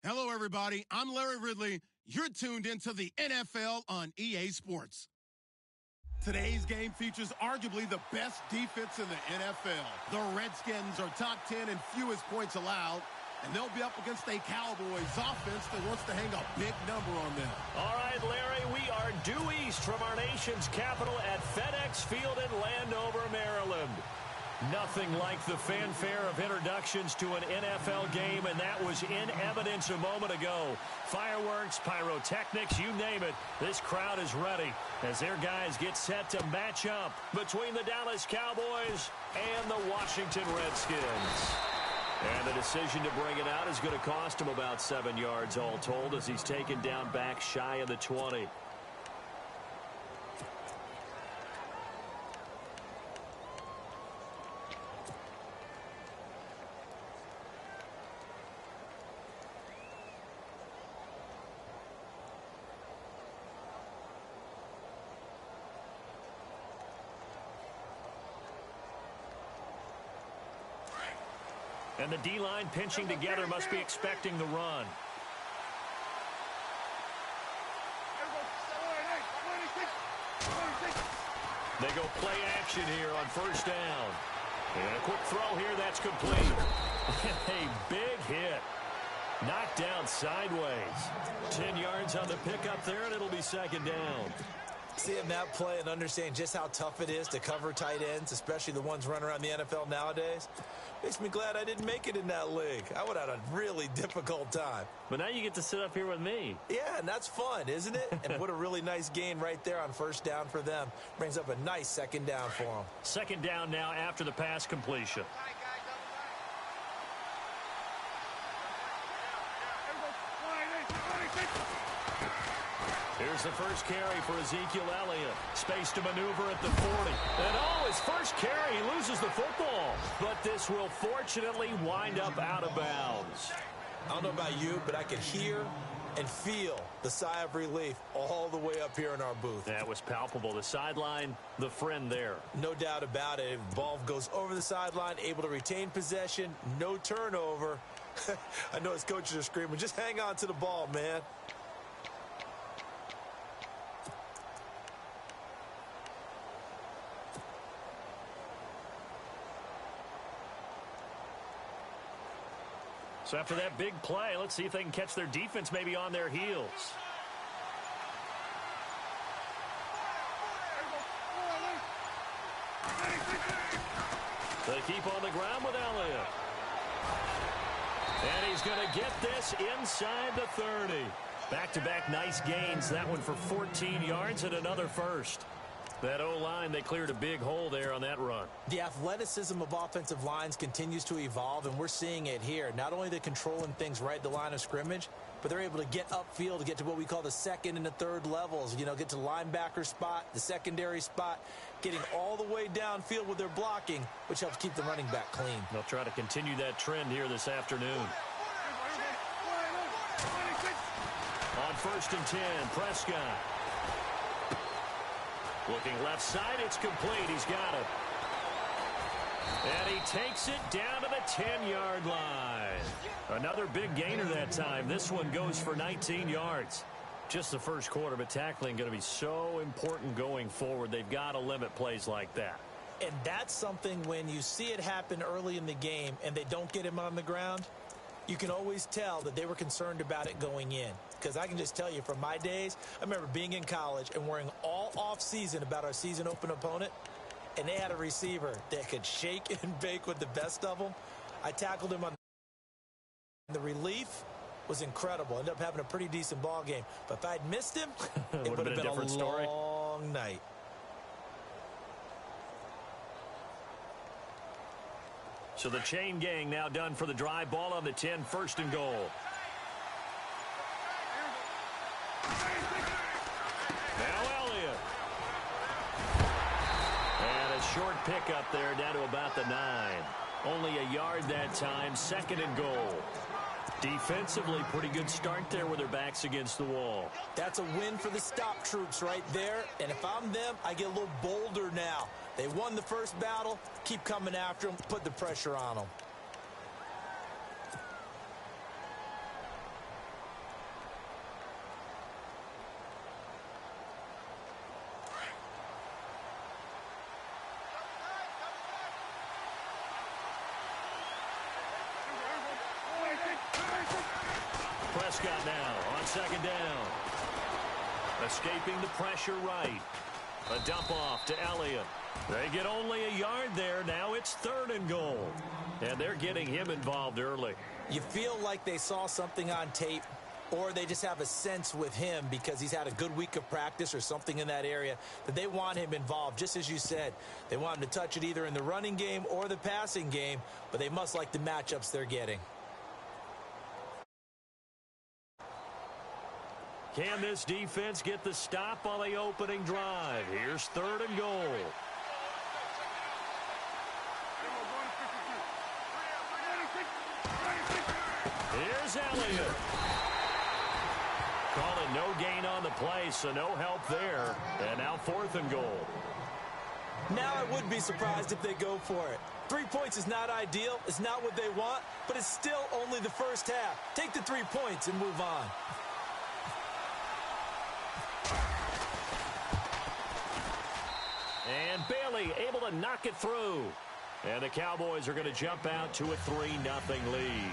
Hello, everybody. I'm Larry Ridley. You're tuned into the NFL on EA Sports. Today's game features arguably the best defense in the NFL. The Redskins are top 10 in fewest points allowed, and they'll be up against a Cowboys offense that wants to hang a big number on them. All right, Larry, we are due east from our nation's capital at FedEx Field in Landover, Maryland. Nothing like the fanfare of introductions to an NFL game, and that was in evidence a moment ago. Fireworks, pyrotechnics, you name it. This crowd is ready as their guys get set to match up between the Dallas Cowboys and the Washington Redskins. And the decision to bring it out is going to cost him about 7 yards all told as he's taken down back shy of the 20. And the D-line pinching together must be expecting the run. They go play action here on first down. And a quick throw here, that's complete. A big hit. Knocked down sideways. 10 yards on the pickup there, and it'll be second down. Seeing that play and understanding just how tough it is to cover tight ends, especially the ones running around the NFL nowadays, makes me glad I didn't make it in that league. I would have had a really difficult time. But now you get to sit up here with me. Yeah, and that's fun, isn't it? And what a really nice gain right there on first down for them. Brings up a nice second down for them. Second down now after the pass completion. Here's the first carry for Ezekiel Elliott. Space to maneuver at the 40. And his first carry, he loses the football. But this will fortunately wind up out of bounds. I don't know about you, but I could hear and feel the sigh of relief all the way up here in our booth. That was palpable. The sideline, the friend there. No doubt about it. If the ball goes over the sideline, able to retain possession, no turnover. I know his coaches are screaming, just hang on to the ball, man. So after that big play, let's see if they can catch their defense maybe on their heels. They keep on the ground with Elliott. And he's going to get this inside the 30. Back-to-back nice gains. That one for 14 yards and another first. That O-line, they cleared a big hole there on that run. The athleticism of offensive lines continues to evolve, and we're seeing it here. Not only are they controlling things right at the line of scrimmage, but they're able to get upfield to get to what we call the second and the third levels. You know, get to the linebacker spot, the secondary spot, getting all the way downfield with their blocking, which helps keep the running back clean. They'll try to continue that trend here this afternoon. On 1st and 10, Prescott. Looking left side, it's complete. He's got it. And he takes it down to the 10-yard line. Another big gainer that time. This one goes for 19 yards. Just the first quarter, but tackling going to be so important going forward. They've got to limit plays like that. And that's something when you see it happen early in the game and they don't get him on the ground, you can always tell that they were concerned about it going in. Because I can just tell you from my days, I remember being in college and worrying all off-season about our season open opponent, and they had a receiver that could shake and bake with the best of them. I tackled him on the relief was incredible. Ended up having a pretty decent ball game. But if I'd missed him, it would have been a long night. So the chain gang now done for the drive. Ball on the 10, 1st and goal. Now Elliott. And a short pickup there down to about the 9. Only a yard that time, 2nd and goal. Defensively, pretty good start there with their backs against the wall. That's a win for the stop troops right there. And if I'm them, I get a little bolder now. They won the first battle. Keep coming after them. Put the pressure on them. Prescott now on second down. Escaping the pressure right. A dump off to Elliott. They get only a yard there. Now it's 3rd and goal. And they're getting him involved early. You feel like they saw something on tape, or they just have a sense with him because he's had a good week of practice or something in that area that they want him involved. Just as you said, they want him to touch it either in the running game or the passing game, but they must like the matchups they're getting. Can this defense get the stop on the opening drive? Here's 3rd and goal. Here's Elliott. Calling no gain on the play, so no help there. And now 4th and goal. Now I would be surprised if they go for it. 3 points is not ideal. It's not what they want, but it's still only the first half. Take the 3 points and move on. And Bailey able to knock it through. And the Cowboys are going to jump out to a 3-0 lead.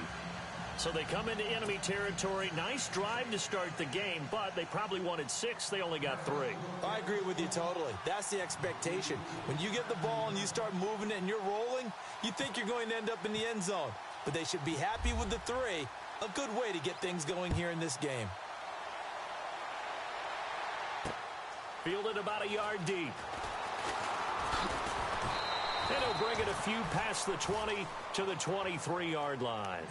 So they come into enemy territory. Nice drive to start the game, but they probably wanted 6. They only got 3. I agree with you totally. That's the expectation. When you get the ball and you start moving it and you're rolling, you think you're going to end up in the end zone. But they should be happy with the 3. A good way to get things going here in this game. Fielded about a yard deep. And he'll bring it a few past the 20 to the 23-yard line.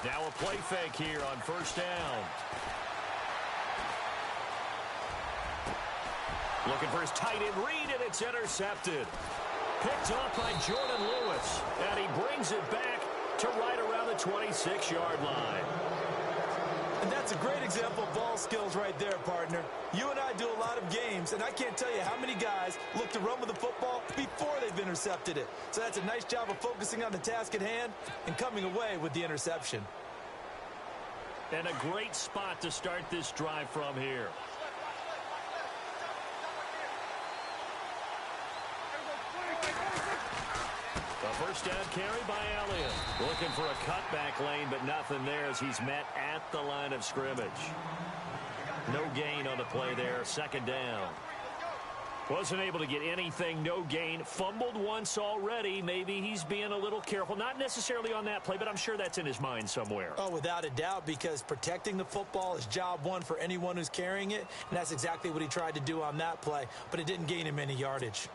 Now a play fake here on 1st down. Looking for his tight end read, and it's intercepted. Picked off by Jordan Lewis, and he brings it back to right around the 26-yard line. And that's a great example of ball skills right there, partner. You and I do a lot of games, and I can't tell you how many guys look to run with the football before they've intercepted it. So that's a nice job of focusing on the task at hand and coming away with the interception. And a great spot to start this drive from here. The first down carry by Elliott. Looking for a cutback lane, but nothing there as he's met at the line of scrimmage. No gain on the play there. 2nd down. Wasn't able to get anything. No gain. Fumbled once already. Maybe he's being a little careful. Not necessarily on that play, but I'm sure that's in his mind somewhere. Oh, without a doubt, because protecting the football is job one for anyone who's carrying it, and that's exactly what he tried to do on that play, but it didn't gain him any yardage.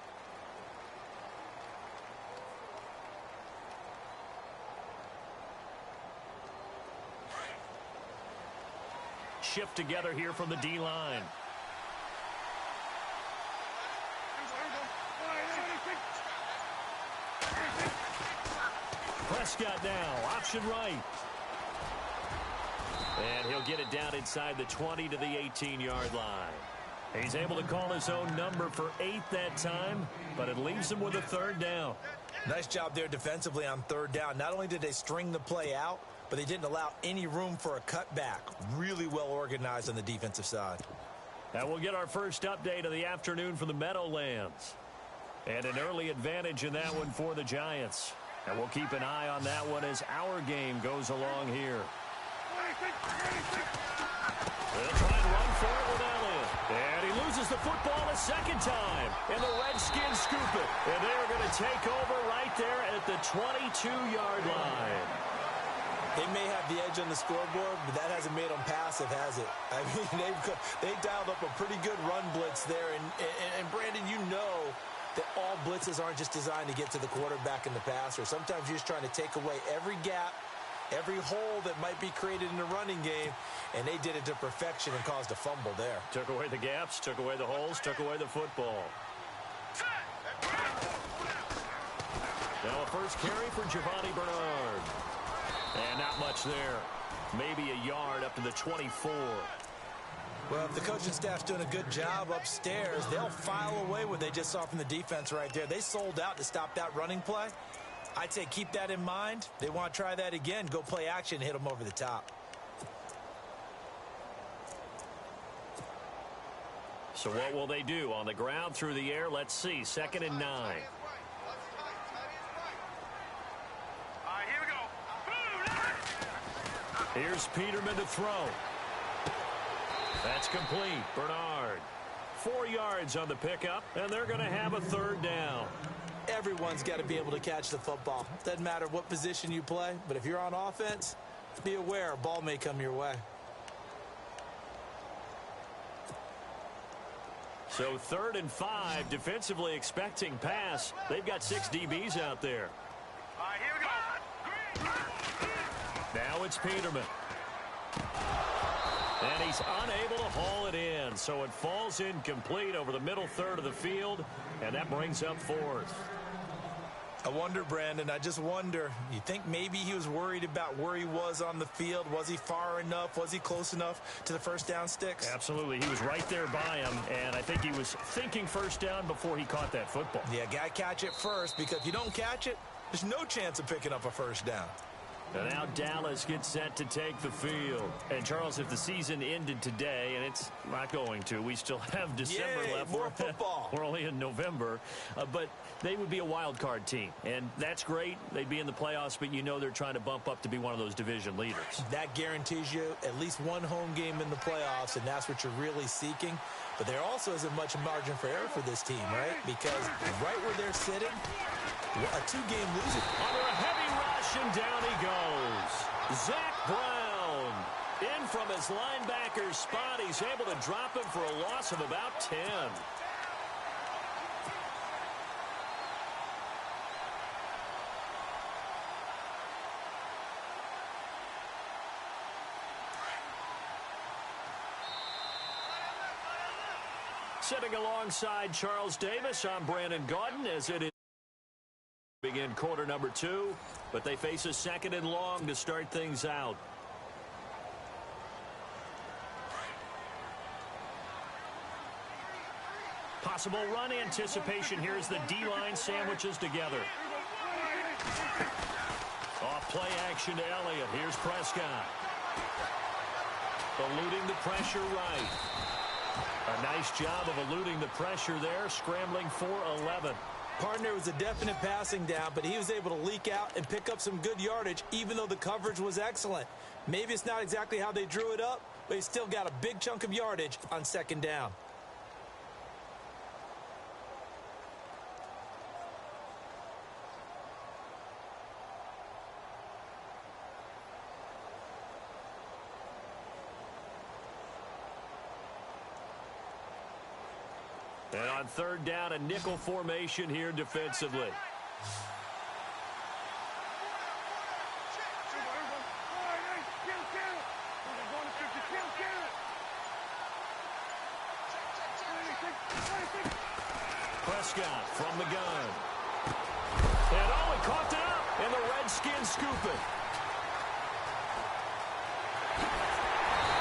Shift together here from the D-line. Prescott now, option right. And he'll get it down inside the 20 to the 18-yard line. He's able to call his own number for 8 that time, but it leaves him with a 3rd down. Nice job there defensively on 3rd down. Not only did they string the play out, but they didn't allow any room for a cutback. Really well organized on the defensive side. And we'll get our first update of the afternoon from the Meadowlands. And an early advantage in that one for the Giants. And we'll keep an eye on that one as our game goes along here. They'll try and run for it with Elliott. And he loses the football a 2nd time. And the Redskins scoop it. And they're going to take over right there at the 22-yard line. They may have the edge on the scoreboard, but that hasn't made them passive, has it? I mean, they dialed up a pretty good run blitz there. And Brandon, you know that all blitzes aren't just designed to get to the quarterback and the passer. Sometimes you're just trying to take away every gap, every hole that might be created in the running game, and they did it to perfection and caused a fumble there. Took away the gaps, took away the holes, took away the football. Now a first carry for Giovani Bernard. And not much there. Maybe a yard up to the 24. Well, if the coaching staff's doing a good job upstairs, they'll file away what they just saw from the defense right there. They sold out to stop that running play. I'd say keep that in mind. They want to try that again. Go play action, hit them over the top. So what will they do? On the ground, through the air, let's see. 2nd and 9. Here's Peterman to throw. That's complete. Bernard. 4 yards on the pickup, and they're going to have a 3rd down. Everyone's got to be able to catch the football. Doesn't matter what position you play, but if you're on offense, be aware a ball may come your way. So 3rd and 5, defensively expecting pass. They've got 6 DBs out there. All right, here we go. Now it's Peterman. And he's unable to haul it in. So it falls incomplete over the middle third of the field, and that brings up 4th. I wonder, Brandon, I just wonder, you think maybe he was worried about where he was on the field? Was he far enough? Was he close enough to the first down sticks? Absolutely. He was right there by him, and I think he was thinking first down before he caught that football. Yeah, got to catch it first, because if you don't catch it, there's no chance of picking up a first down. And now Dallas gets set to take the field. And, Charles, if the season ended today, and it's not going to, we still have December left. More football. We're only in November. But they would be a wild card team. And that's great. They'd be in the playoffs, but you know they're trying to bump up to be one of those division leaders. That guarantees you at least one home game in the playoffs, and that's what you're really seeking. But there also isn't much margin for error for this team, right? Because right where they're sitting, a 2-game losing. Under a heavy rush, and down he goes. Zach Brown in from his linebacker spot. He's able to drop him for a loss of about 10. Sitting alongside Charles Davis, I'm Brandon Gaudin as it is begin quarter number 2, but they face a 2nd and long to start things out. Possible run anticipation here as the D-line sandwiches together. Off play action to Elliott. Here's Prescott. Eluding the pressure right. A nice job of eluding the pressure there, scrambling for 11. Partner was a definite passing down, but he was able to leak out and pick up some good yardage, even though the coverage was excellent. Maybe it's not exactly how they drew it up, but he still got a big chunk of yardage on 2nd down. And on 3rd down, a nickel formation here defensively. Prescott from the gun. And he coughed it up, and the Redskins scoop it.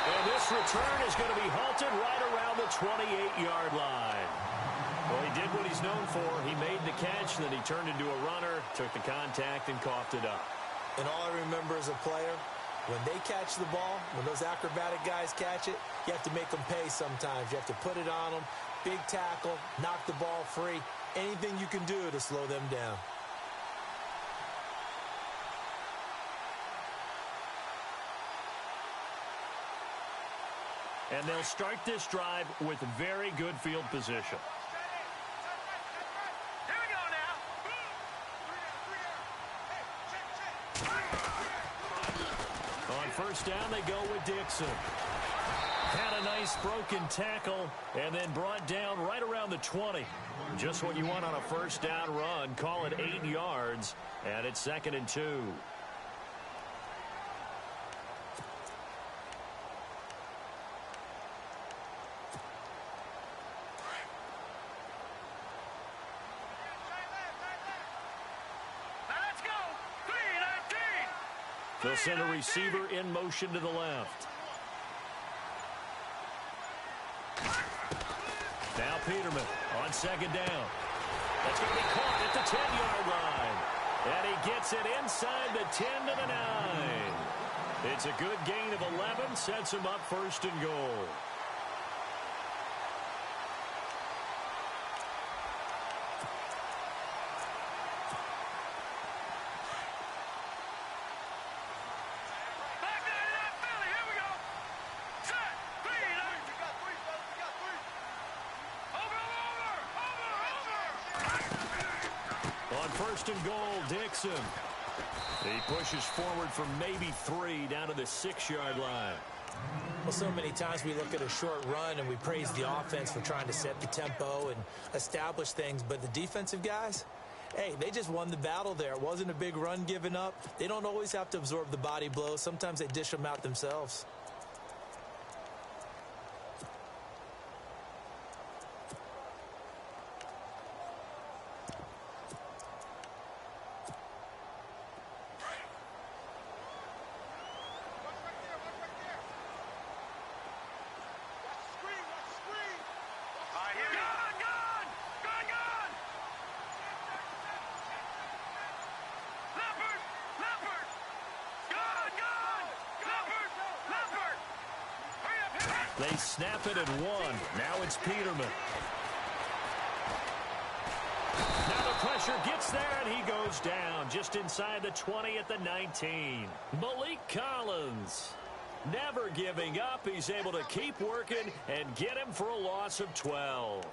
And this return is going to be halted right around the 28-yard line. Well, he did what he's known for. He made the catch, and then he turned into a runner, took the contact, and coughed it up. And all I remember as a player, when they catch the ball, when those acrobatic guys catch it, you have to make them pay sometimes. You have to put it on them, big tackle, knock the ball free, anything you can do to slow them down. And they'll start this drive with very good field position. On 1st down, they go with Dixon. Had a nice broken tackle and then brought down right around the 20. Just what you want on a 1st down run. Call it 8 yards, and it's 2nd and 2. They'll send a receiver in motion to the left. Now Peterman on second down. That's going to be caught at the 10-yard line. And he gets it inside the 10 to the 9. It's a good gain of 11, sets him up first and goal. First and goal, Dixon. He pushes forward for maybe 3 down to the 6-yard line. Well, so many times we look at a short run and we praise the offense for trying to set the tempo and establish things, but the defensive guys, hey, they just won the battle there. It wasn't a big run given up. They don't always have to absorb the body blows. Sometimes they dish them out themselves. They snap it at 1. Now it's Peterman. Now the pressure gets there, and he goes down just inside the 20 at the 19. Malik Collins, never giving up. He's able to keep working and get him for a loss of 12.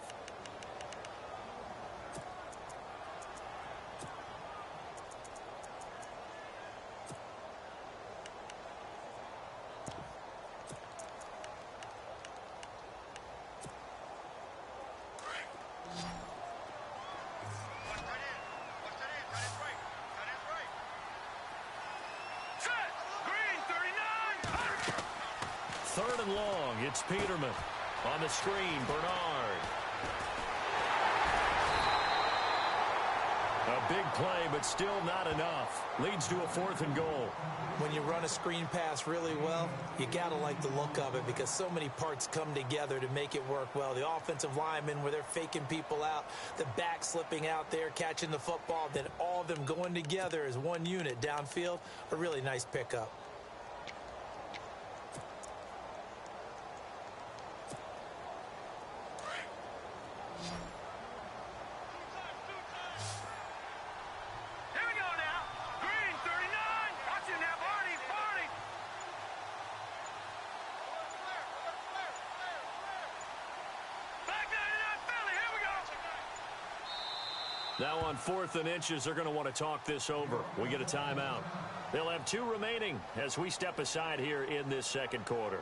Third and long, it's Peterman. On the screen, Bernard. A big play, but still not enough. Leads to a 4th and goal. When you run a screen pass really well, you got to like the look of it because so many parts come together to make it work well. The offensive linemen, where they're faking people out, the back slipping out there, catching the football, then all of them going together as one unit downfield. A really nice pickup. Now on 4th and inches, they're going to want to talk this over. We get a timeout. They'll have 2 remaining as we step aside here in this second quarter.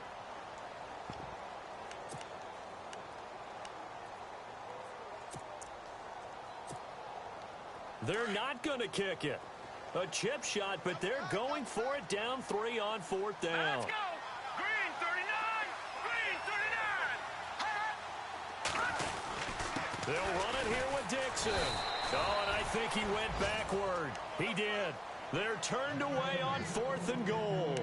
They're not going to kick it. A chip shot, but they're going for it down 3 on 4th down. Let's go! Green 39! Green 39! They'll run it here with Dixon. Oh, and I think he went backward. He did. They're turned away on 4th and goal.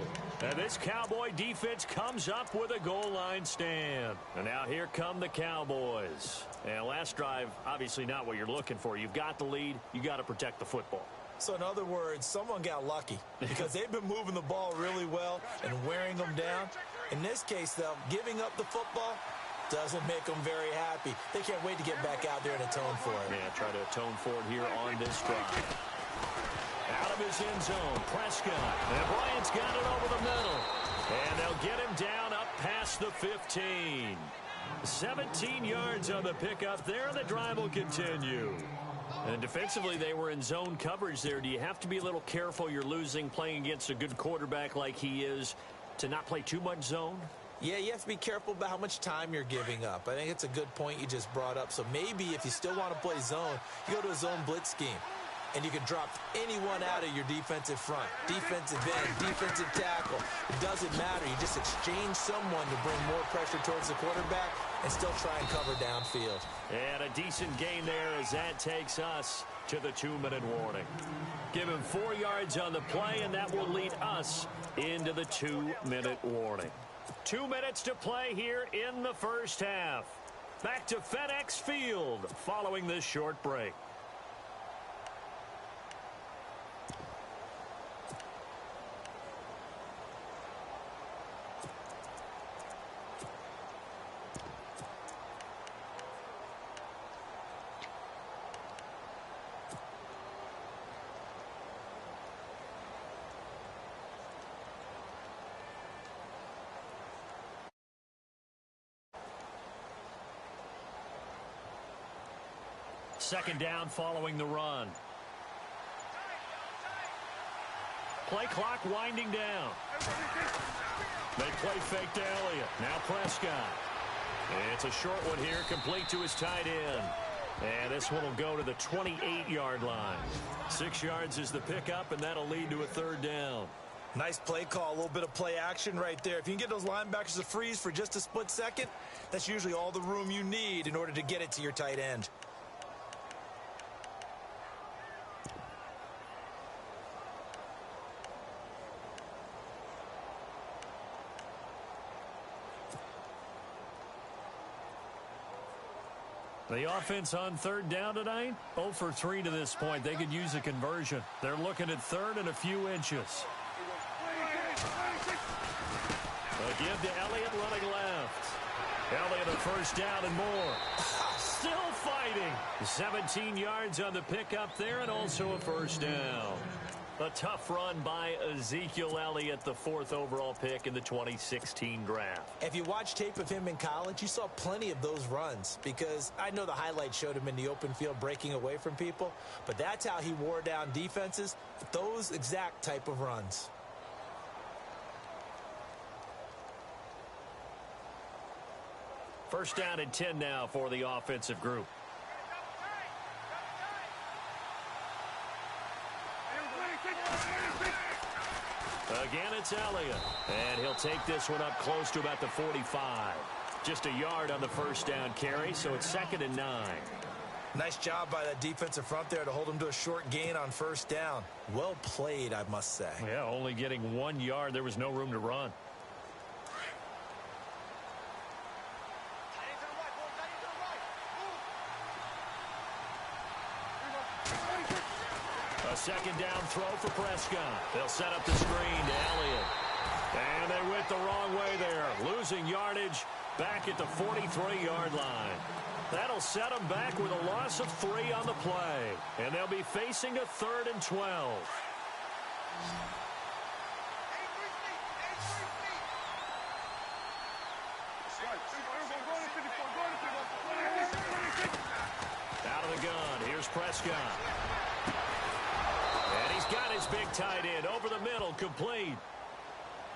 And this Cowboy defense comes up with a goal line stand. And now here come the Cowboys. And last drive, obviously not what you're looking for. You've got the lead. You got to protect the football. So in other words, someone got lucky because they've been moving the ball really well and wearing them down. In this case, though, giving up the football doesn't make them very happy. They can't wait to get back out there and atone for it. Yeah, try to atone for it here on this drive. Out of his end zone, Prescott. And Bryant's got it over the middle. And they'll get him down up past the 15. 17 yards on the pickup there. The drive will continue. And defensively, they were in zone coverage there. Do you have to be a little careful? You're losing, playing against a good quarterback like he is, to not play too much zone? Yeah, you have to be careful about how much time you're giving up. I think it's a good point you just brought up. So maybe if you still want to play zone, you go to a zone blitz scheme. and you can drop anyone out of your defensive front. Defensive end, defensive tackle. It doesn't matter. You just exchange someone to bring more pressure towards the quarterback and still try and cover downfield. And a decent gain there as that takes us to the 2-minute warning. Give him 4 yards on the play, and that will lead us into the 2-minute warning. 2 minutes to play here in the first half. Back to FedEx Field following this short break. Second down following the run. Play clock winding down. They play fake to Elliott. Now Prescott. It's a short one here, complete to his tight end. And this one will go to the 28-yard line. 6 yards is the pickup, and that'll lead to a third down. Nice play call, a little bit of play action right there. If you can get those linebackers to freeze for just a split second, that's usually all the room you need in order to get it to your tight end. The offense on third down tonight, 0 for 3 to this point. They could use a conversion. They're looking at third and a few inches. A give to Elliott running left. Elliott a first down and more. Still fighting. 17 yards on the pickup there and also a first down. A tough run by Ezekiel Elliott, the 4th overall pick in the 2016 draft. If you watch tape of him in college, you saw plenty of those runs because I know the highlights showed him in the open field breaking away from people, but that's how he wore down defenses, those exact type of runs. First down and 10 now for the offensive group. Again, it's Elliott, and he'll take this one up close to about the 45. Just a yard on the first down carry, so it's 2nd and 9. Nice job by that defensive front there to hold him to a short gain on first down. Well played, I must say. Yeah, only getting 1 yard. There was no room to run. A second down throw for Prescott. They'll set up the screen to Elliott. And they went the wrong way there. Losing yardage back at the 43-yard line. That'll set them back with a loss of 3 on the play. And they'll be facing a 3rd and 12. Out of the gun. Here's Prescott. And he's got his big tight end over the middle, complete.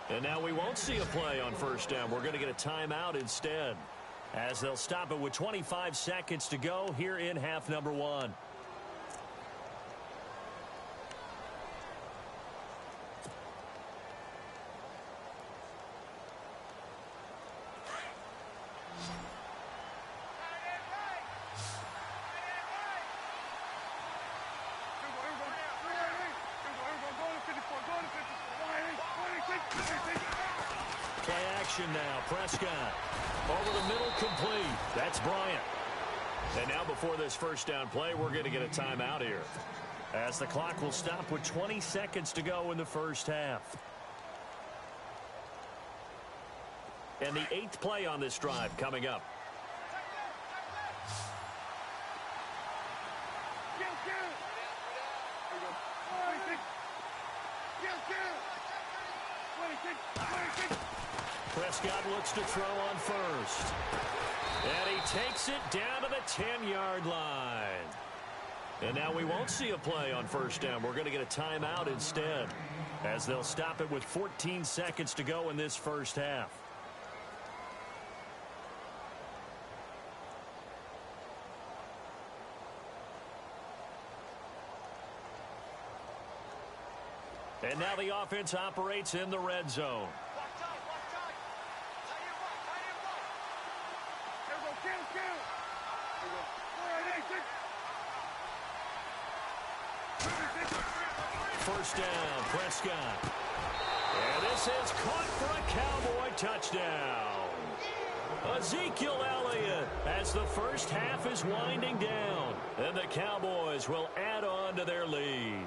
And now we won't see a play on first down. We're going to get a timeout instead, as they'll stop it with 25 seconds to go here in half number 1. Play action now. Prescott over the middle, complete. That's Bryant. And now before this first down play, we're going to get a timeout here, as the clock will stop with 20 seconds to go in the first half. And the 8th play on this drive coming up. Prescott looks to throw on first. And he takes it down to the 10-yard line. And now we won't see a play on first down. We're going to get a timeout instead, as they'll stop it with 14 seconds to go in this first half. And now the offense operates in the red zone. First down, Prescott. And this is caught for a Cowboy touchdown. Ezekiel Elliott as the first half is winding down. And the Cowboys will add on to their lead.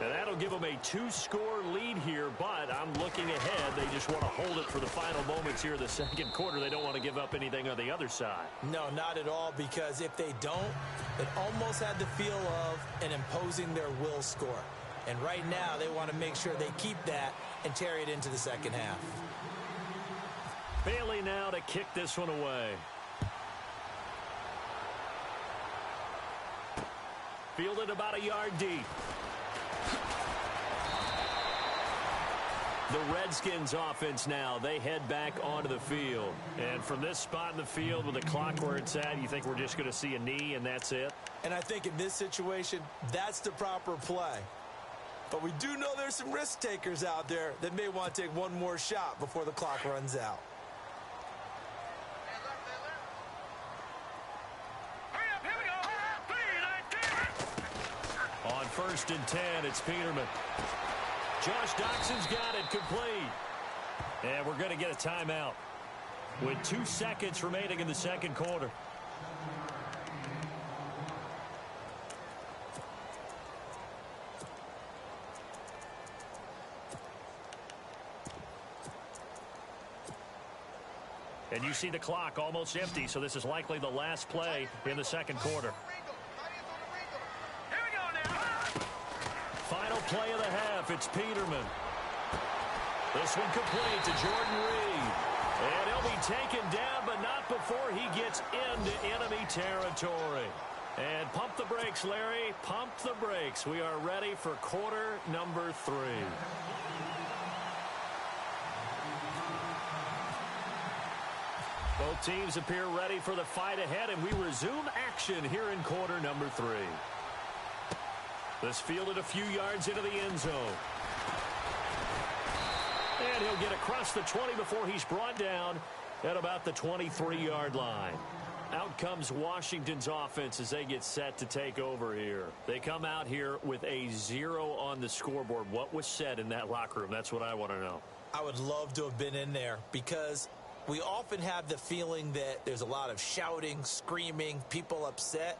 And that'll give them a 2-score lead here, but I'm looking ahead. They just want to hold it for the final moments here in the second quarter. They don't want to give up anything on the other side. No, not at all, because if they don't, it almost had the feel of an imposing their will score. And right now, they want to make sure they keep that and carry it into the second half. Bailey now to kick this one away. Fielded about a yard deep. The Redskins offense now, they head back onto the field. And from this spot in the field with the clock where it's at, you think we're just going to see a knee and that's it? And I think in this situation, that's the proper play. But we do know there's some risk takers out there that may want to take one more shot before the clock runs out. On 1st and 10, it's Peterman. Josh Doxson's got it complete. And we're going to get a timeout with 2 seconds remaining in the second quarter. And you see the clock almost empty, so this is likely the last play in the second quarter. Final play of the half, it's Peterman. This one complete to Jordan Reed. And he'll be taken down, but not before he gets into enemy territory. And pump the brakes, Larry. Pump the brakes. We are ready for quarter number 3. Both teams appear ready for the fight ahead, and we resume action here in quarter number 3. This fielded a few yards into the end zone. And he'll get across the 20 before he's brought down at about the 23-yard line. Out comes Washington's offense as they get set to take over here. They come out here with a 0 on the scoreboard. What was said in that locker room? That's what I want to know. I would love to have been in there because we often have the feeling that there's a lot of shouting, screaming, people upset.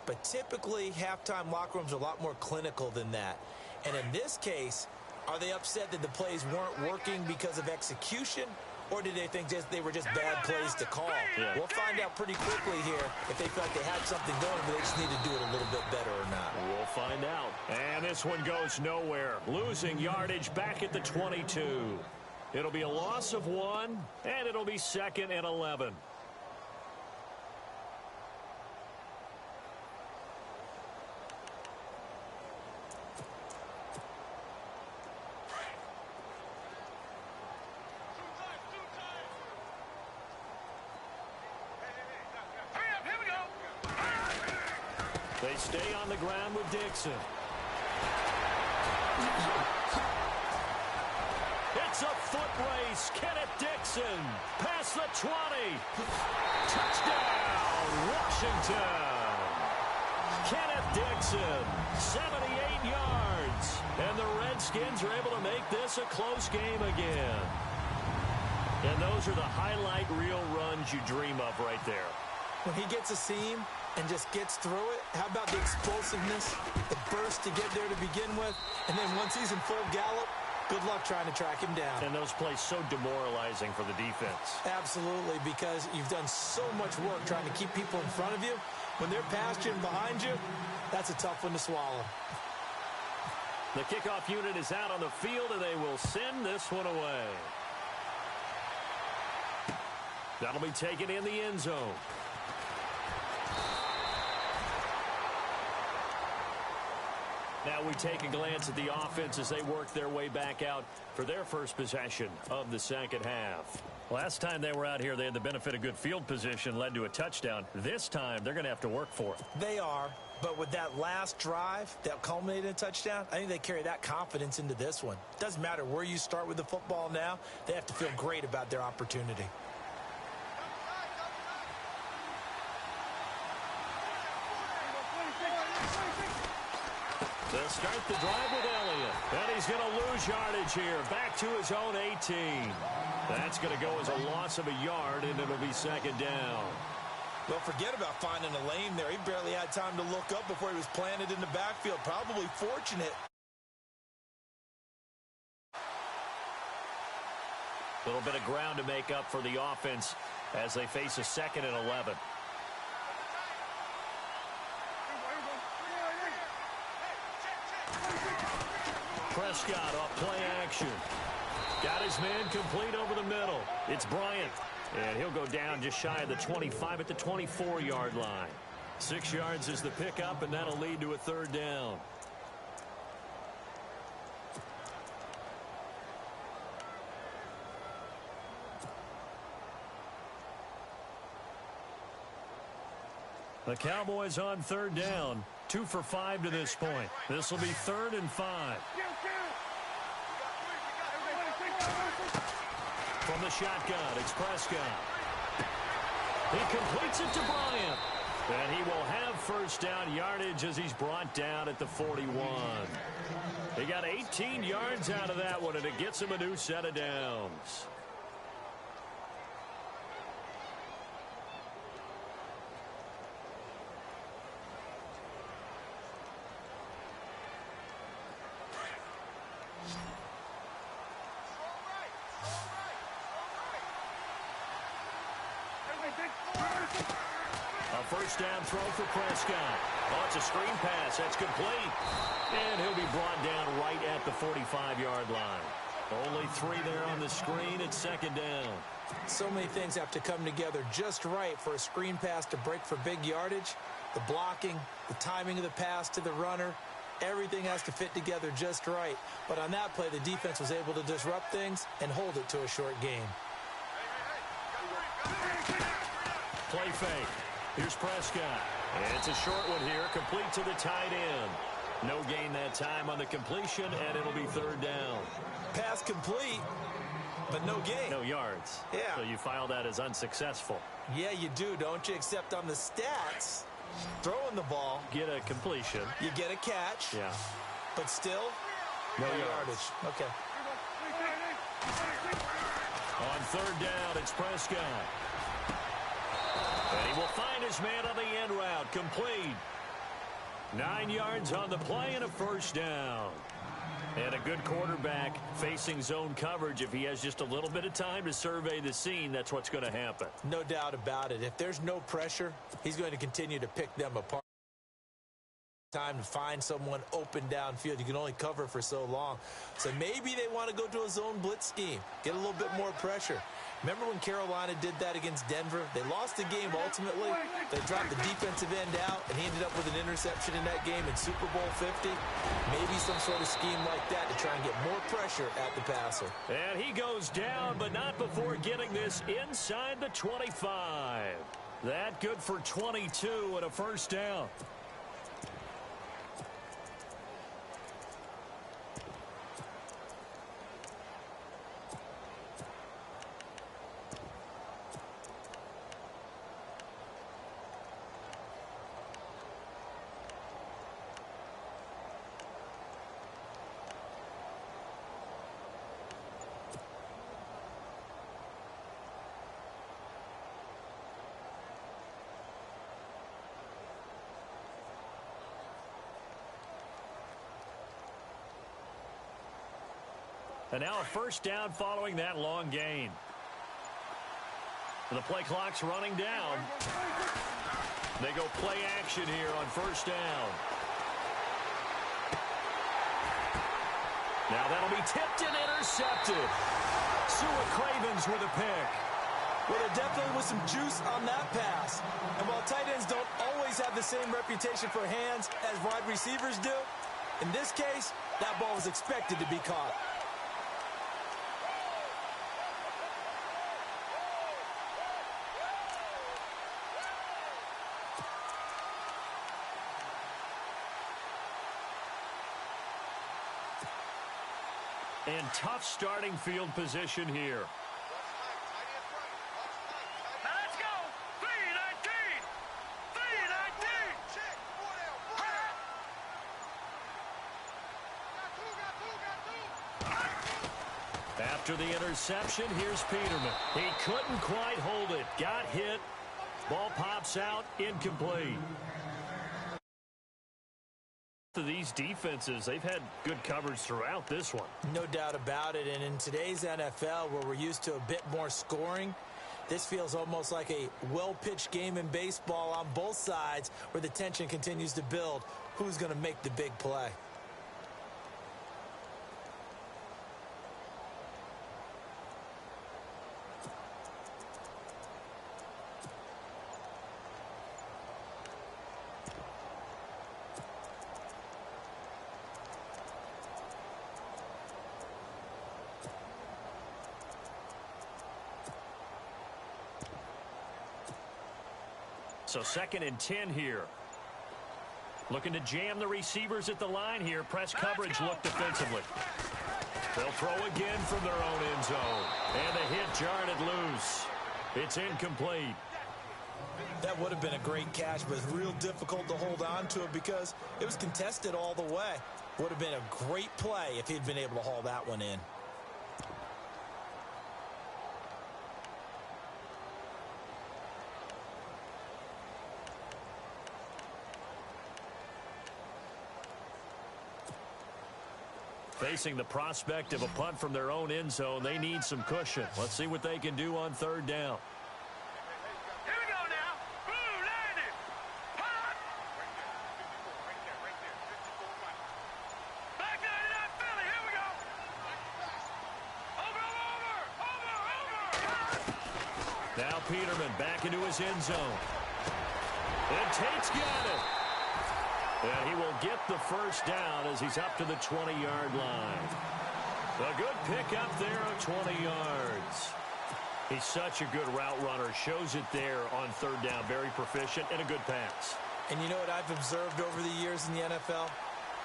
But typically, halftime locker rooms are a lot more clinical than that. And in this case, are they upset that the plays weren't working because of execution? Or did they think they were just bad plays to call? Yeah. We'll find out pretty quickly here if they felt like they had something going, but they just need to do it a little bit better or not. We'll find out. And this one goes nowhere. Losing yardage back at the 22. It'll be a loss of 1, and it'll be 2nd and 11. They stay on the ground with Dixon. It's a foot race. Kenneth Dixon past the 20. Touchdown, Washington. Kenneth Dixon, 78 yards. And the Redskins are able to make this a close game again. And those are the highlight reel runs you dream of right there. When he gets a seam and just gets through it, how about the explosiveness, the burst to get there to begin with, and then once he's in full gallop, good luck trying to track him down. And those plays so demoralizing for the defense. Absolutely, because you've done so much work trying to keep people in front of you. When they're past you and behind you, that's a tough one to swallow. The kickoff unit is out on the field, and they will send this one away. That'll be taken in the end zone. Now we take a glance at the offense as they work their way back out for their first possession of the second half. Last time they were out here, they had the benefit of good field position, led to a touchdown. This time, they're going to have to work for it. They are, but with that last drive that culminated in a touchdown, I think they carry that confidence into this one. Doesn't matter where you start with the football now, they have to feel great about their opportunity. They'll start the drive with Elliott. And he's going to lose yardage here. Back to his own 18. That's going to go as a loss of a yard, and it'll be second down. Well, forget about finding a lane there. He barely had time to look up before he was planted in the backfield. Probably fortunate. A little bit of ground to make up for the offense as they face a 2nd and 11. Prescott off play action. Got his man complete over the middle. It's Bryant. And he'll go down just shy of the 25 at the 24-yard line. 6 yards is the pickup, and that'll lead to a third down. The Cowboys on third down. 2 for 5 to this point. This will be 3rd and 5. From the shotgun, it's Prescott. He completes it to Bryant. And he will have first down yardage as he's brought down at the 41. He got 18 yards out of that one, and it gets him a new set of downs. A first down throw for Prescott. Oh, it's a screen pass. That's complete. And he'll be brought down right at the 45-yard line. Only 3 there on the screen. It's second down. So many things have to come together just right for a screen pass to break for big yardage. The blocking, the timing of the pass to the runner, everything has to fit together just right. But on that play, the defense was able to disrupt things and hold it to a short game. Play fake. Here's Prescott. And it's a short one here, complete to the tight end. No gain that time on the completion, and it'll be third down. Pass complete, but no gain. No yards. Yeah. So you file that as unsuccessful. Yeah, you do, don't you? Except on the stats, throwing the ball. Get a completion. You get a catch. Yeah. But still, no yardage. Okay. On third down, it's Prescott. And he will find his man on the end route. Complete. 9 yards on the play and a first down. And a good quarterback facing zone coverage. If he has just a little bit of time to survey the scene, that's what's going to happen. No doubt about it. If there's no pressure, he's going to continue to pick them apart. Time to find someone open downfield. You can only cover for so long. So maybe they want to go to a zone blitz scheme, get a little bit more pressure. Remember when Carolina did that against Denver? They lost the game ultimately. They dropped the defensive end out, and he ended up with an interception in that game in Super Bowl 50. Maybe some sort of scheme like that to try and get more pressure at the passer. And he goes down, but not before getting this inside the 25. That good for 22 and a first down. And now a first down following that long gain. The play clock's running down. They go play action here on first down. Now that'll be tipped and intercepted. Sua Cravens with a pick. Well, there definitely was some juice on that pass. And while tight ends don't always have the same reputation for hands as wide receivers do, In this case, that ball was expected to be caught. And tough starting field position here. Now let's go. 319. 319. After the interception, here's Peterman. He couldn't quite hold it. Got hit. Ball pops out. Incomplete. These defenses, they've had good coverage throughout this one. No doubt about it. And in today's NFL, where we're used to a bit more scoring, this feels almost like a well-pitched game in baseball on both sides where the tension continues to build. Who's going to make the big play? So 2nd and 10 here. Looking to jam the receivers at the line here. Press coverage look defensively. They'll throw again from their own end zone. And the hit jarred it loose. It's incomplete. That would have been a great catch, but it's real difficult to hold on to it because it was contested all the way. Would have been a great play if he'd been able to haul that one in. Facing the prospect of a punt from their own end zone, they need some cushion. Let's see what they can do on 3rd down. Here we go now. Blue landed. Punt. Back 99 Philly. Here we go. Over. Now Peterman back into his end zone. And Tate's got it. And he will get the first down as he's up to the 20-yard line. A good pick up there of 20 yards. He's such a good route runner. Shows it there on 3rd down. Very proficient and a good pass. And you know what I've observed over the years in the NFL?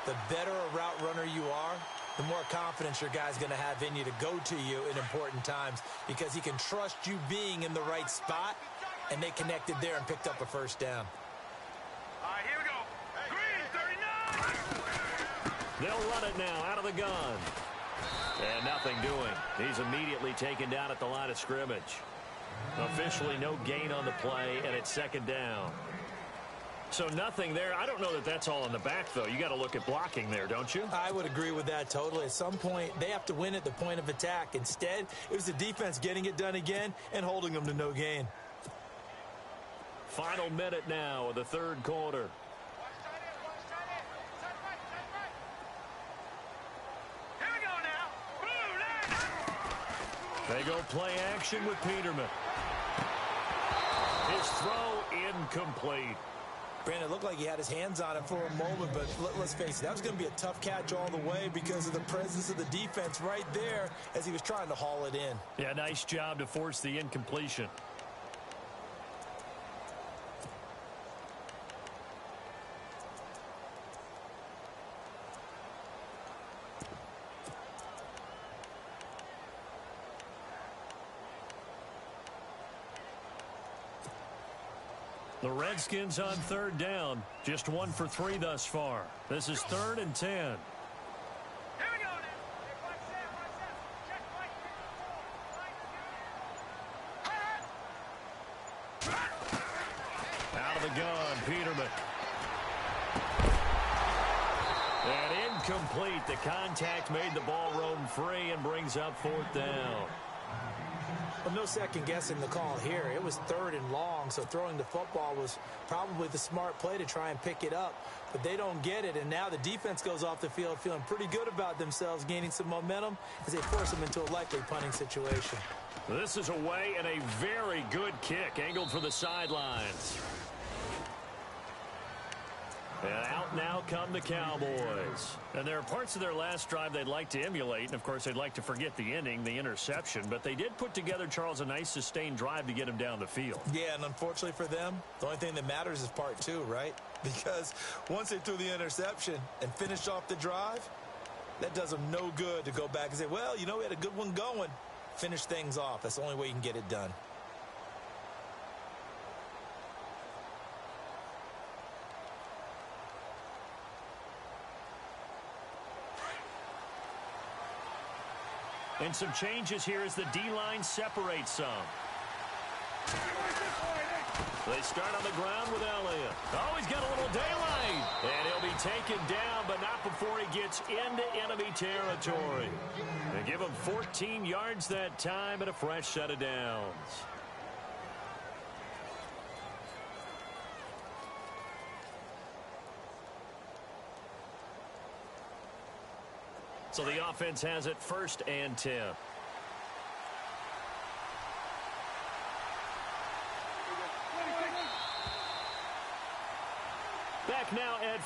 The better a route runner you are, the more confidence your guy's going to have in you to go to you in important times because he can trust you being in the right spot, and they connected there and picked up a first down. All right, here we go. Green 39. They'll run it now out of the gun. And nothing doing. He's immediately taken down at the line of scrimmage. Officially no gain on the play, and it's 2nd down. So nothing there. I don't know that that's all in the back, though. You got to look at blocking there, don't you? I would agree with that totally. At some point, they have to win at the point of attack. Instead, it was the defense getting it done again and holding them to no gain. Final minute now of the 3rd quarter. Here we go now. Blue landed. They go play action with Peterman. His throw incomplete. Brandon, it looked like he had his hands on it for a moment, but let's face it, that was going to be a tough catch all the way because of the presence of the defense right there as he was trying to haul it in. Yeah, nice job to force the incompletion. The Redskins on 3rd down. Just 1 for 3 thus far. This is 3rd and 10. Here we go now. Check right. Out of the gun, Peterman. And incomplete. The contact made the ball roam free and brings up 4th down. Well, no second guessing the call here. It was 3rd and long, so throwing the football was probably the smart play to try and pick it up. But they don't get it, and now the defense goes off the field feeling pretty good about themselves, gaining some momentum as they force them into a likely punting situation. This is away and a very good kick, angled for the sidelines. And out now come the Cowboys. And there are parts of their last drive they'd like to emulate. And, of course, they'd like to forget the inning, the interception. But they did put together, Charles, a nice sustained drive to get him down the field. Yeah, and unfortunately for them, the only thing that matters is part two, right? Because once they threw the interception and finished off the drive, that does them no good to go back and say, well, you know, we had a good one going. Finish things off. That's the only way you can get it done. And some changes here as the D-line separates some. They start on the ground with Elliott. Oh, he's got a little daylight. And he'll be taken down, but not before he gets into enemy territory. They give him 14 yards that time and a fresh set of downs. So the offense has it 1st and 10. Back now at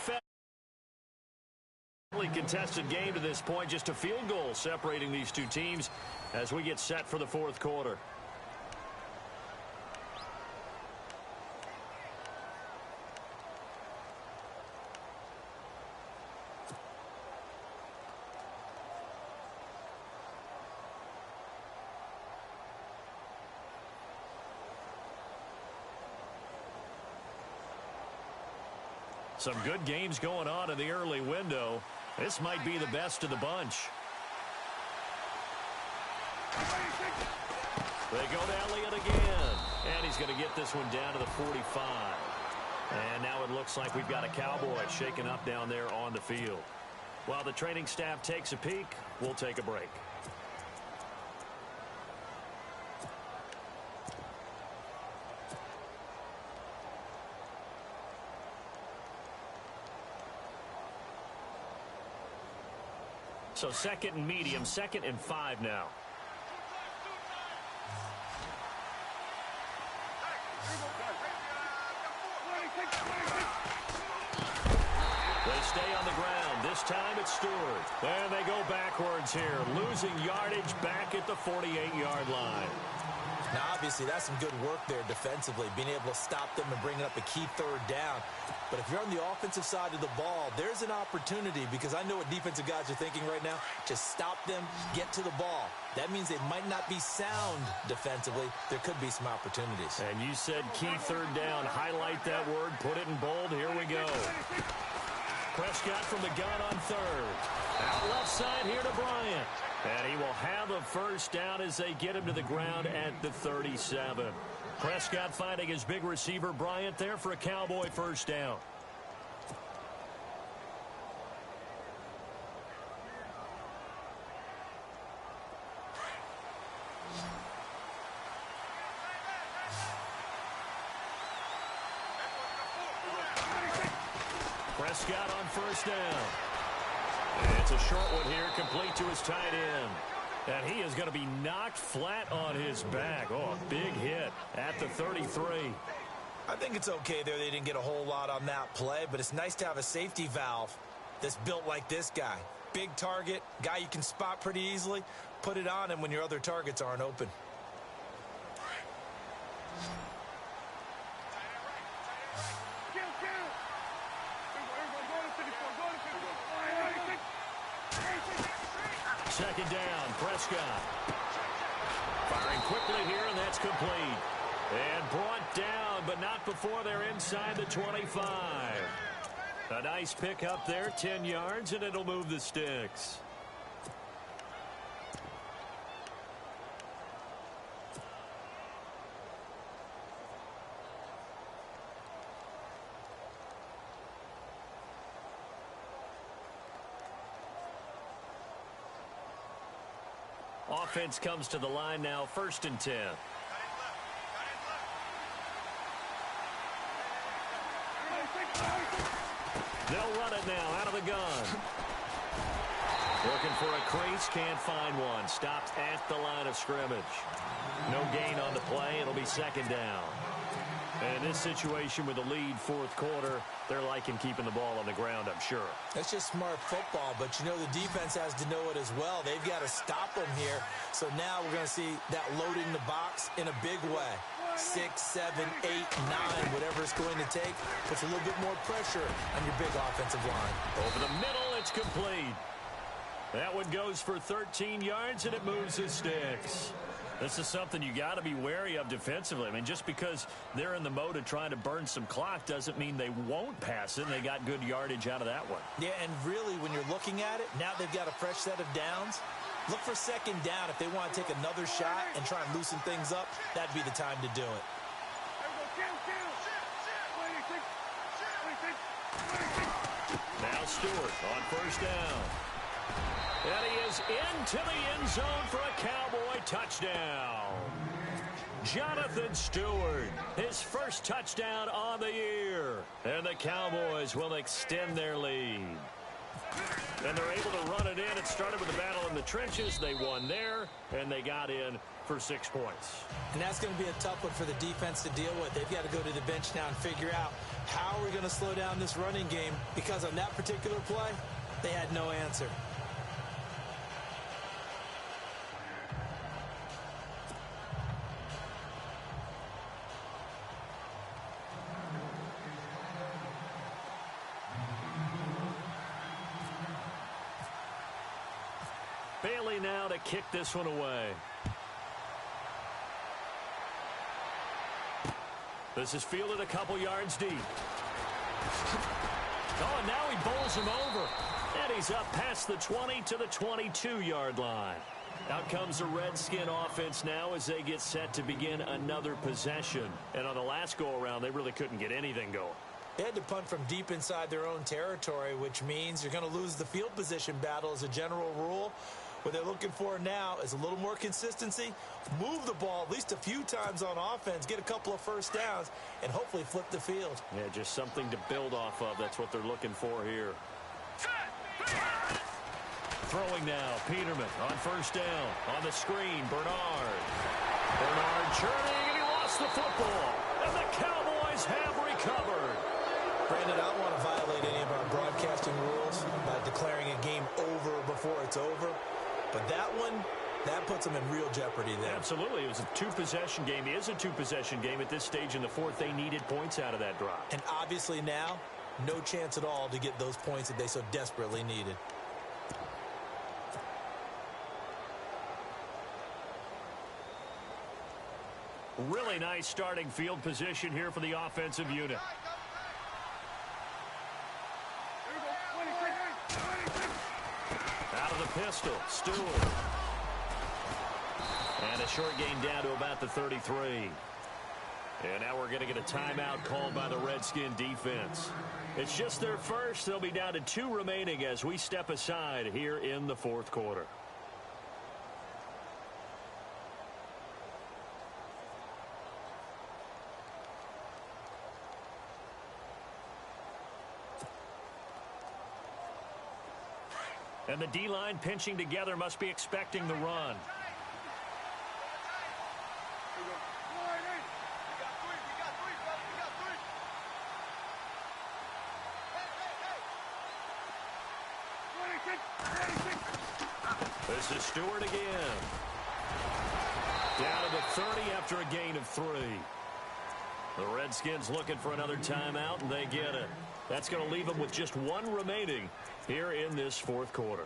contested game to this point. Just a field goal separating these two teams as we get set for the 4th quarter. Some good games going on in the early window. This might be the best of the bunch. They go to Elliott again. And he's going to get this one down to the 45. And now it looks like we've got a Cowboy shaken up down there on the field. While the training staff takes a peek, we'll take a break. So 2nd and medium, 2nd and 5 now. They stay on the ground. This time it's Stewart. And they go backwards here, losing yardage back at the 48-yard line. Now, obviously, that's some good work there defensively, being able to stop them and bringing up a key 3rd down. But if you're on the offensive side of the ball, there's an opportunity, because I know what defensive guys are thinking right now. Just stop them, get to the ball. That means they might not be sound defensively. There could be some opportunities. And you said key 3rd down. Highlight that word. Put it in bold. Here we go. Prescott from the gun on 3rd. Out left side here to Bryant. And he will have a 1st down as they get him to the ground at the 37. Prescott finding his big receiver Bryant there for a Cowboy 1st down. Prescott on 1st down. And it's a short one here, complete to his tight end. And he is going to be knocked flat on his back. Oh, a big hit at the 33. I think it's okay there. They didn't get a whole lot on that play, but it's nice to have a safety valve that's built like this guy. Big target, guy you can spot pretty easily. Put it on him when your other targets aren't open. Second down, Prescott. Firing quickly here, and that's complete. And brought down, but not before they're inside the 25. A nice pick up there, 10 yards, and it'll move the sticks. Offense comes to the line now, 1st and 10. They'll run it now out of the gun. Looking for a crease, can't find one. Stopped at the line of scrimmage. No gain on the play. It'll be 2nd down. And in this situation with the lead fourth quarter, they're liking keeping the ball on the ground, I'm sure. That's just smart football, but you know the defense has to know it as well. They've got to stop them here. So now we're going to see that loading the box in a big way. 6, 7, 8, 9, whatever it's going to take, puts a little bit more pressure on your big offensive line. Over the middle, it's complete. That one goes for 13 yards, and it moves the sticks. This is something you got to be wary of defensively. I mean, just because they're in the mode of trying to burn some clock doesn't mean they won't pass it, and they got good yardage out of that one. Yeah, and really, when you're looking at it, now they've got a fresh set of downs. Look for second down if they want to take another shot and try and loosen things up. That'd be the time to do it. Now Stewart on first down. And he is into the end zone for a Cowboy touchdown. Jonathan Stewart, his first touchdown on the year. And the Cowboys will extend their lead. And they're able to run it in. It started with the battle in the trenches. They won there, and they got in for 6 points. And that's going to be a tough one for the defense to deal with. They've got to go to the bench now and figure out how we're going to slow down this running game, because on that particular play, they had no answer. Bailey now to kick this one away. This is fielded a couple yards deep. Oh, and now he bowls him over. And he's up past the 20 to the 22-yard line. Out comes the Redskin offense now as they get set to begin another possession. And on the last go-around, they really couldn't get anything going. They had to punt from deep inside their own territory, which means you're going to lose the field position battle as a general rule. What they're looking for now is a little more consistency, move the ball at least a few times on offense, get a couple of first downs, and hopefully flip the field. Yeah, just something to build off of. That's what they're looking for here. Throwing now, Peterman on first down. On the screen, Bernard. Bernard churning, and he lost the football. And the Cowboys have recovered. Brandon, I don't want to violate any of our broadcasting rules by declaring a game over before it's over. But that one, that puts them in real jeopardy there. Absolutely. It was a two-possession game. It is a two-possession game at this stage in the fourth. They needed points out of that drop. And obviously now, no chance at all to get those points that they so desperately needed. Really nice starting field position here for the offensive unit. Out of the pistol, Stewart. And a short gain down to about the 33. And now we're going to get a timeout called by the Redskin defense. It's just their first. They'll be down to 2 remaining as we step aside here in the fourth quarter. And the D-line pinching together must be expecting the run. This is Stewart again. Down to the 30 after a gain of 3. The Redskins looking for another timeout, and they get it. That's going to leave them with just 1 remaining here in this fourth quarter.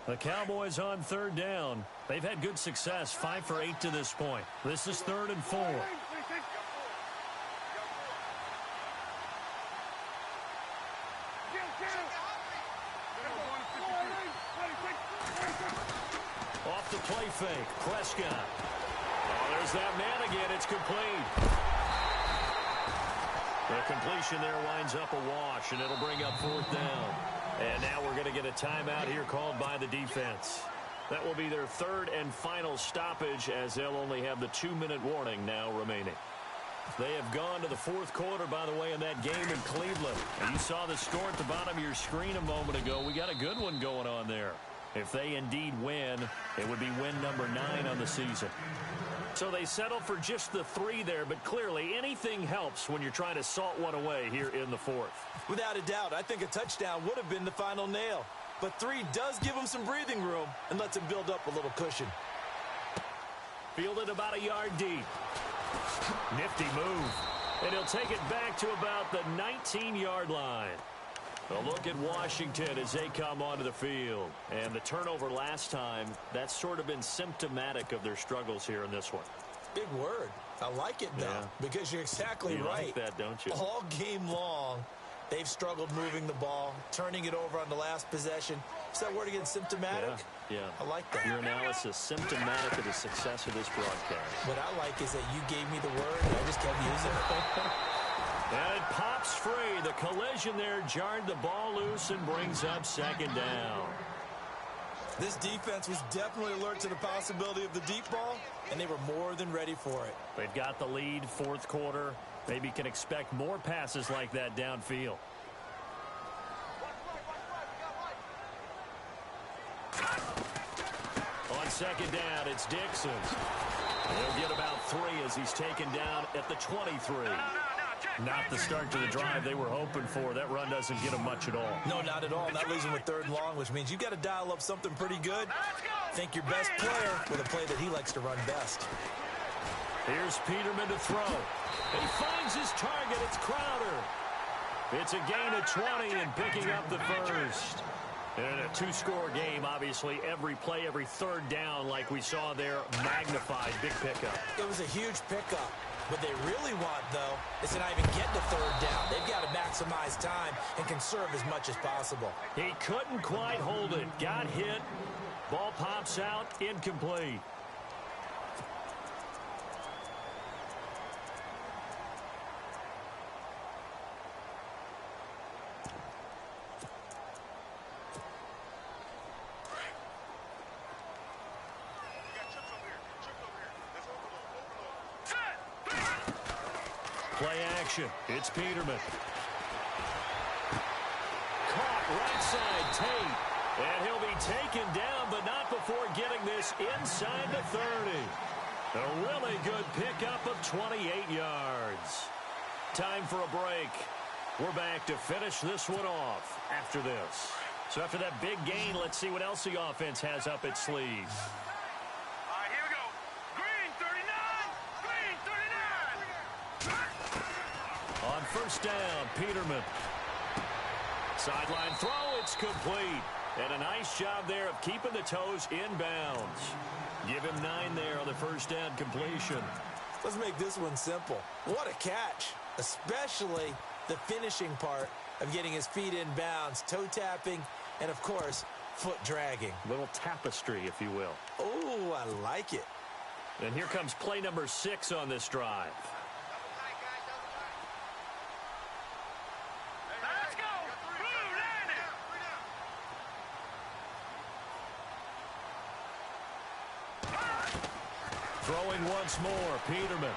The Cowboys on third down. They've had good success, 5 for 8 to this point. This is 3rd and 4. Off the play fake, Prescott. Oh, there's that man again. It's complete. The completion there winds up a wash, and it'll bring up 4th down. And now we're going to get a timeout here called by the defense. That will be their third and final stoppage, as they'll only have the 2-minute warning now remaining. They have gone to the fourth quarter, by the way, in that game in Cleveland. And you saw the score at the bottom of your screen a moment ago. We got a good one going on there. If they indeed win, it would be win number 9 on the season. So they settle for just the 3 there, but clearly anything helps when you're trying to salt one away here in the fourth. Without a doubt, I think a touchdown would have been the final nail. But 3 does give them some breathing room and lets them build up a little cushion. Fielded about a yard deep. Nifty move. And he'll take it back to about the 19-yard line. A look at Washington as they come onto the field. And the turnover last time, that's sort of been symptomatic of their struggles here in this one. Big word. I like it, though, because you're exactly right. You like that, don't you? All game long, they've struggled moving the ball, turning it over on the last possession. Is that word again, symptomatic? Yeah. I like that. Your analysis, symptomatic of the success of this broadcast. What I like is that you gave me the word, and I just kept using it. And it pops free. The collision there jarred the ball loose and brings up second down. This defense was definitely alert to the possibility of the deep ball, and they were more than ready for it. They've got the lead, fourth quarter. Maybe can expect more passes like that downfield. On second down, it's Dixon. He'll get about 3 as he's taken down at the 23. Not the start to the drive they were hoping for. That run doesn't get them much at all. No, not at all. That leaves them with 3rd and long, which means you've got to dial up something pretty good. Think your best player with a play that he likes to run best. Here's Peterman to throw. He finds his target. It's Crowder. It's a gain of 20 and picking up the first. And in a 2-score game, obviously, every play, every 3rd down, like we saw there, magnified. Big pickup. It was a huge pickup. What they really want, though, is to not even get to 3rd down. They've got to maximize time and conserve as much as possible. He couldn't quite hold it. Got hit. Ball pops out. Incomplete. Play action. It's Peterman. Caught right side Tate. And he'll be taken down, but not before getting this inside the 30. A really good pickup of 28 yards. Time for a break. We're back to finish this one off after this. So after that big gain, let's see what else the offense has up its sleeve. On first down, Peterman. Sideline throw, it's complete. And a nice job there of keeping the toes in bounds. Give him 9 there on the first down completion. Let's make this one simple. What a catch, especially the finishing part of getting his feet in bounds, toe tapping, and, of course, foot dragging. Little tapestry, if you will. Oh, I like it. And here comes play number 6 on this drive. Throwing once more, Peterman.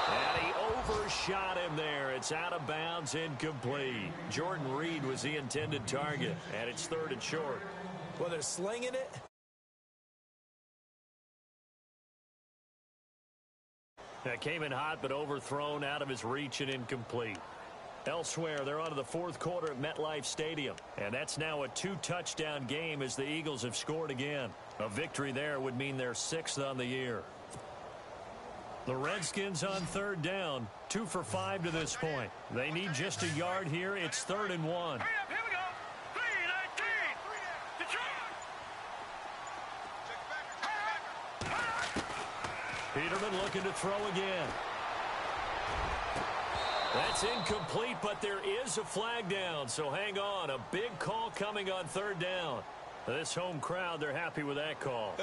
And he overshot him there. It's out of bounds, incomplete. Jordan Reed was the intended target, and it's 3rd and short. Well, they're slinging it. That came in hot, but overthrown, out of his reach and incomplete. Elsewhere, they're on to the fourth quarter at MetLife Stadium. And that's now a 2-touchdown game as the Eagles have scored again. A victory there would mean they're 6th on the year. The Redskins on 3rd down, 2 for 5 to this point. They need just a yard here. It's 3rd and 1. Here we go. 3-19. Peterman looking to throw again. That's incomplete, but there is a flag down, so hang on. A big call coming on 3rd down. This home crowd, they're happy with that call.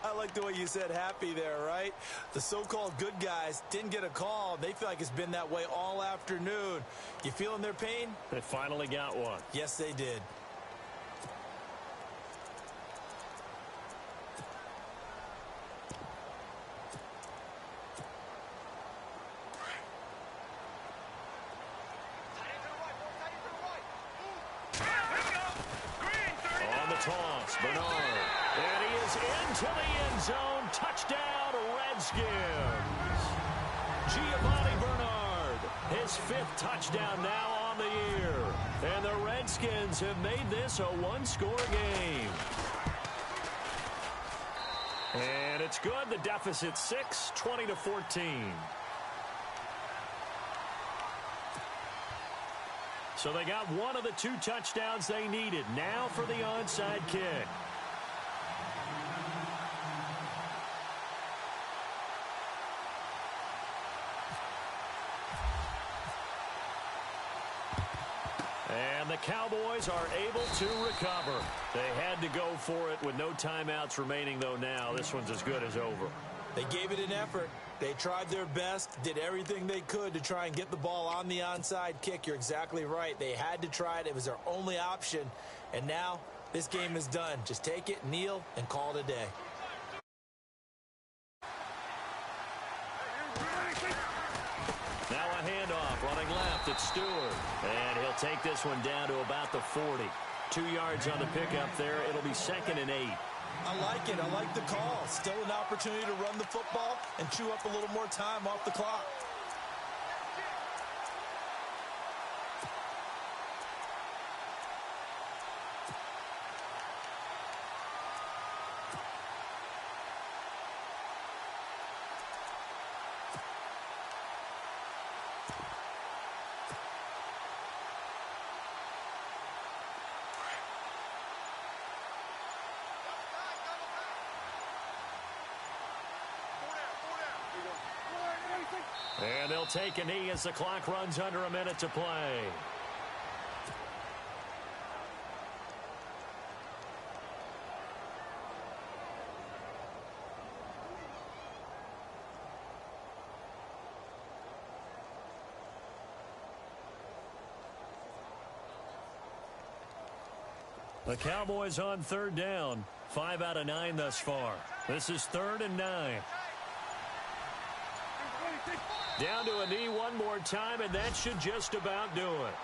I like the way you said happy there, right? The so-called good guys didn't get a call. They feel like it's been that way all afternoon. You feeling their pain? They finally got one. Yes, they did. pass. Bernard. And he is into the end zone. Touchdown, Redskins. Giovanni Bernard, his 5th touchdown now on the year. And the Redskins have made this a one-score game. And it's good. The deficit 6, 20-14. So they got one of the 2 touchdowns they needed. Now for the onside kick. And the Cowboys are able to recover. They had to go for it with no timeouts remaining, though now. This one's as good as over. They gave it an effort. They tried their best, did everything they could to try and get the ball on the onside kick. You're exactly right. They had to try it. It was their only option. And now this game is done. Just take it, kneel, and call it a day. Now a handoff, running left, it's Stewart. And he'll take this one down to about the 40. 2 yards on the pickup there. It'll be 2nd and 8. I like it. I like the call. Still an opportunity to run the football and chew up a little more time off the clock. And they'll take a knee as the clock runs under a minute to play. The Cowboys on 3rd down. 5 out of 9 thus far. This is 3rd and 9. Down to a knee one more time, and that should just about do it.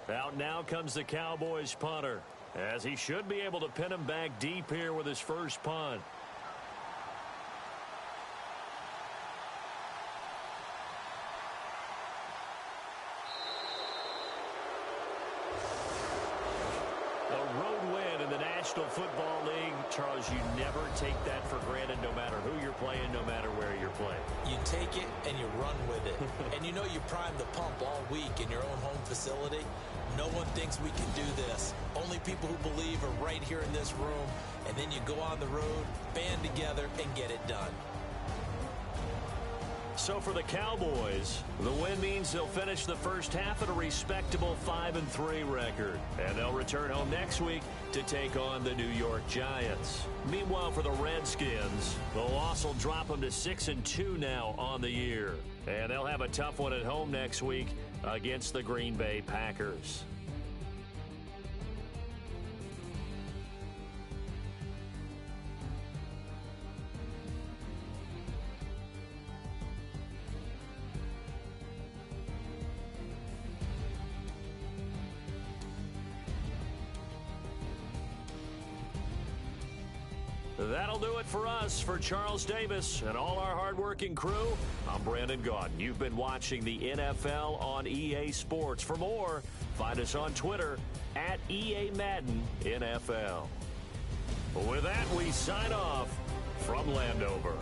Out now comes the Cowboys punter, as he should be able to pin him back deep here with his first punt. Football League, Charles, you never take that for granted, no matter who you're playing, no matter where you're playing. You take it and you run with it. And you know you prime the pump all week in your own home facility. No one thinks we can do this. Only people who believe are right here in this room. And then you go on the road, band together, and get it done. So for the Cowboys, the win means they'll finish the first half at a respectable 5-3 record. And they'll return home next week to take on the New York Giants. Meanwhile, for the Redskins, the loss will drop them to 6-2 now on the year. And they'll have a tough one at home next week against the Green Bay Packers. That'll do it for us. For Charles Davis and all our hardworking crew, I'm Brandon Gaudin. You've been watching the NFL on EA Sports. For more, find us on Twitter at EA Madden NFL. With that, we sign off from Landover.